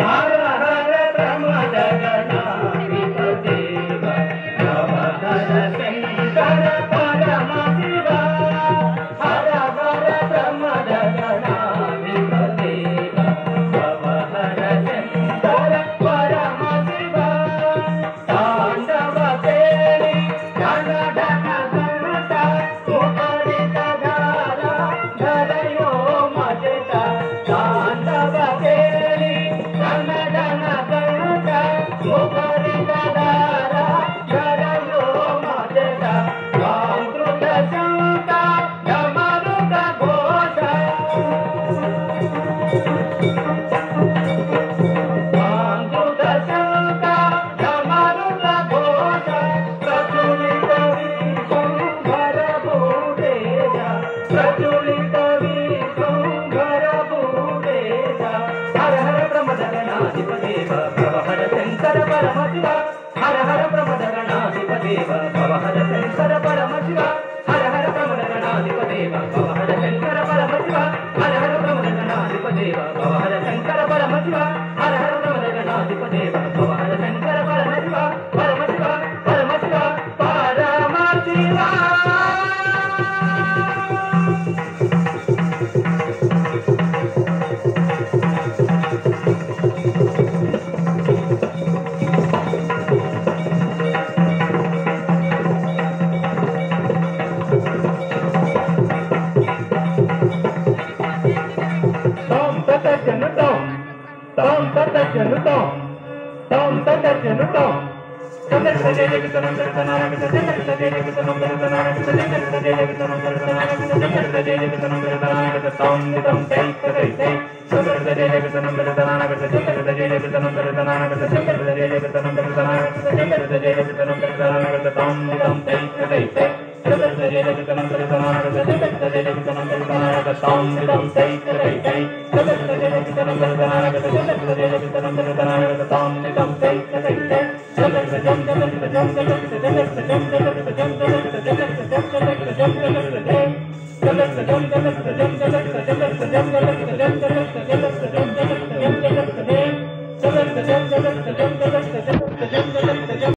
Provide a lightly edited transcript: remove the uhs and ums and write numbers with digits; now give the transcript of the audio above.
हर हर प्रमद गणाधिपते भव हर शंकर परम शिव हर हर प्रमद गणाधिपते भव हर शंकर परम शिव तांडव केली ढन ढन घनता मुखरित धारा धरयो मजता तांडव केली ढन ढन घनता मुखरित धारा धरयो मजता अमृत शंका डमरुक घोष अमृत शंका डमरुक घोष प्रचुलित विशंभर भूतेजा प्रचुलित विशंभर भूतेजा हर हर प्रमद गणाधिपते भव हर शंकर परम शिव हर हर प्रमद गणाधिपते भव हर शंकर परम शिव हर हर प्रमद गणाधिपते भव हर शंकर परम शिव हर हर प्रमद गणाधिपते भव हर शंकर परम शिव हर हर प्रमद गणाधिपते भव हर शंकर परम शिव परम शिव परम शिव परम Shiv Tom tata janutom Tom tata janutom Tom tata janutom Tata jaya vitanam dartanara tata jaya vitanam dartanara tata jaya vitanam dartanara tata jaya vitanam dartanara tata tom vitam tai tai tai tata jaya vitanam dartanara tata jaya vitanam dartanara tata jaya vitanam dartanara tata jaya vitanam dartanara tata tom vitam tai tai tai tata jaya vitanam dartanara tata jaya vitanam dartanara tata tom vitam tai tai tai tata jaya vitanam dartanara tata jaya vitanam dartanara tata tom vitam tai tai tai Jump